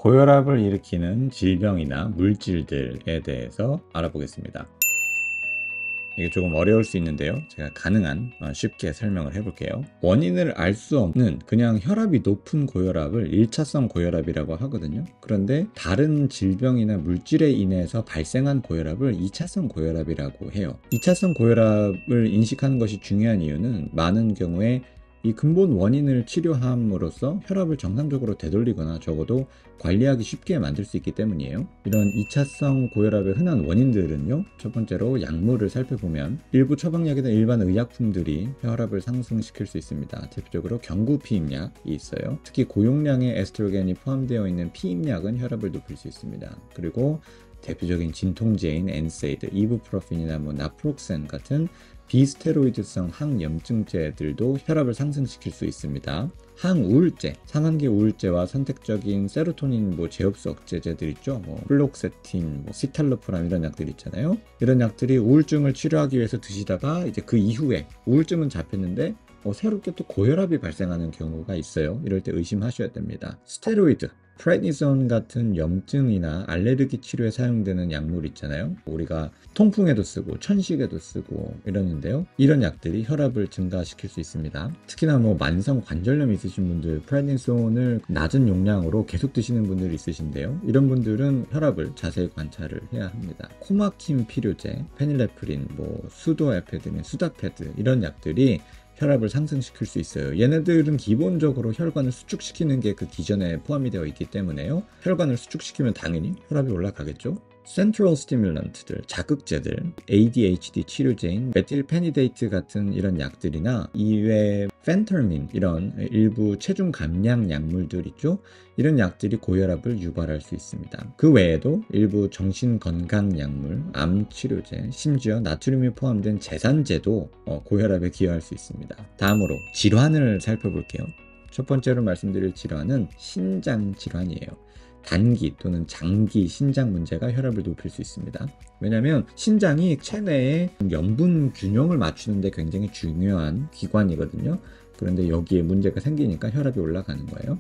고혈압을 일으키는 질병이나 물질들에 대해서 알아보겠습니다. 이게 조금 어려울 수 있는데요. 제가 가능한 쉽게 설명을 해볼게요. 원인을 알 수 없는 그냥 혈압이 높은 고혈압을 1차성 고혈압이라고 하거든요. 그런데 다른 질병이나 물질에 인해서 발생한 고혈압을 2차성 고혈압이라고 해요. 2차성 고혈압을 인식하는 것이 중요한 이유는 많은 경우에 이 근본 원인을 치료함으로써 혈압을 정상적으로 되돌리거나 적어도 관리하기 쉽게 만들 수 있기 때문이에요. 이런 2차성 고혈압의 흔한 원인들은요, 첫 번째로 약물을 살펴보면 일부 처방약이나 일반 의약품들이 혈압을 상승시킬 수 있습니다. 대표적으로 경구피임약이 있어요. 특히 고용량의 에스트로겐이 포함되어 있는 피임약은 혈압을 높일 수 있습니다. 그리고 대표적인 진통제인 엔세이드, 이부프로펜이나 나프록센 같은 비스테로이드성 항염증제들도 혈압을 상승시킬 수 있습니다. 항우울제, 상한기 우울제와 선택적인 세로토닌 제흡수 억제제들 있죠. 플록세틴, 시탈로프람 이런 약들 있잖아요. 이런 약들이 우울증을 치료하기 위해서 드시다가 이제 그 이후에 우울증은 잡혔는데 새롭게 또 고혈압이 발생하는 경우가 있어요. 이럴 때 의심하셔야 됩니다. 스테로이드, 프레니손 같은 염증이나 알레르기 치료에 사용되는 약물 있잖아요. 우리가 통풍에도 쓰고 천식에도 쓰고 이러는데요. 이런 약들이 혈압을 증가시킬 수 있습니다. 특히나 만성 관절염 있으신 분들, 프레니손을 낮은 용량으로 계속 드시는 분들이 있으신데요. 이런 분들은 혈압을 자세히 관찰을 해야 합니다. 코막힘 필요제, 페닐레프린, 수도에페드린, 수다패드 이런 약들이 혈압을 상승시킬 수 있어요. 얘네들은 기본적으로 혈관을 수축시키는 게 그 기전에 포함이 되어 있기 때문에요. 혈관을 수축시키면 당연히 혈압이 올라가겠죠. 센트럴 스티뮬런트들, 자극제들, ADHD 치료제인 메틸페니데이트 같은 이런 약들이나 이외에 펜터민 이런 일부 체중 감량 약물들 있죠. 이런 약들이 고혈압을 유발할 수 있습니다. 그 외에도 일부 정신건강 약물, 암 치료제, 심지어 나트륨이 포함된 제산제도 고혈압에 기여할 수 있습니다. 다음으로 질환을 살펴볼게요. 첫 번째로 말씀드릴 질환은 신장 질환이에요. 단기 또는 장기 신장 문제가 혈압을 높일 수 있습니다. 왜냐하면 신장이 체내의 염분 균형을 맞추는 데 굉장히 중요한 기관이거든요. 그런데 여기에 문제가 생기니까 혈압이 올라가는 거예요.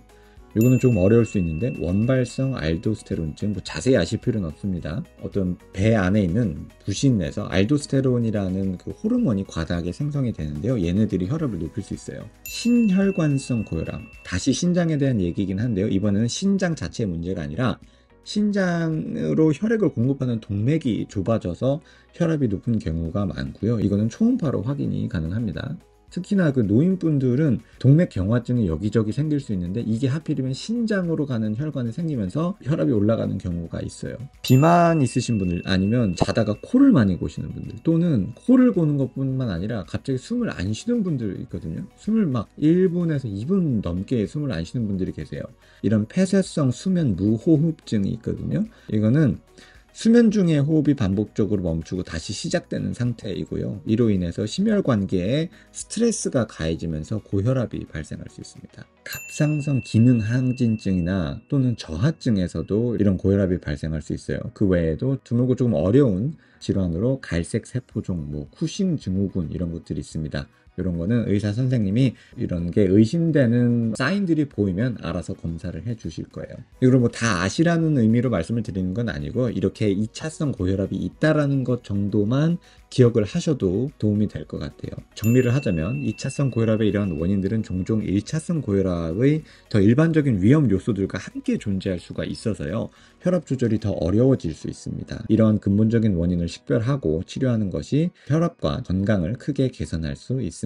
이거는 조금 어려울 수 있는데 원발성 알도스테론증, 자세히 아실 필요는 없습니다. 어떤 배 안에 있는 부신에서 알도스테론이라는 그 호르몬이 과다하게 생성이 되는데요. 얘네들이 혈압을 높일 수 있어요. 신혈관성 고혈압, 다시 신장에 대한 얘기긴 한데요. 이번에는 신장 자체의 문제가 아니라 신장으로 혈액을 공급하는 동맥이 좁아져서 혈압이 높은 경우가 많고요. 이거는 초음파로 확인이 가능합니다. 특히나 그 노인분들은 동맥 경화증이 여기저기 생길 수 있는데 이게 하필이면 신장으로 가는 혈관이 생기면서 혈압이 올라가는 경우가 있어요. 비만 있으신 분들, 아니면 자다가 코를 많이 고시는 분들, 또는 코를 고는 것뿐만 아니라 갑자기 숨을 안 쉬는 분들 있거든요. 숨을 1분에서 2분 넘게 숨을 안 쉬는 분들이 계세요. 이런 폐쇄성 수면 무호흡증이 있거든요. 이거는 수면 중에 호흡이 반복적으로 멈추고 다시 시작되는 상태이고요. 이로 인해서 심혈관계에 스트레스가 가해지면서 고혈압이 발생할 수 있습니다. 갑상선 기능 항진증이나 또는 저하증에서도 이런 고혈압이 발생할 수 있어요. 그 외에도 드물고 조금 어려운 질환으로 갈색 세포종, 쿠싱 증후군 이런 것들이 있습니다. 이런 거는 의사 선생님이 이런 게 의심되는 사인들이 보이면 알아서 검사를 해 주실 거예요. 이걸 다 아시라는 의미로 말씀을 드리는 건 아니고, 이렇게 2차성 고혈압이 있다라는 것 정도만 기억을 하셔도 도움이 될 것 같아요. 정리를 하자면 2차성 고혈압의 이러한 원인들은 종종 1차성 고혈압의 더 일반적인 위험 요소들과 함께 존재할 수가 있어서요. 혈압 조절이 더 어려워질 수 있습니다. 이러한 근본적인 원인을 식별하고 치료하는 것이 혈압과 건강을 크게 개선할 수 있습니다.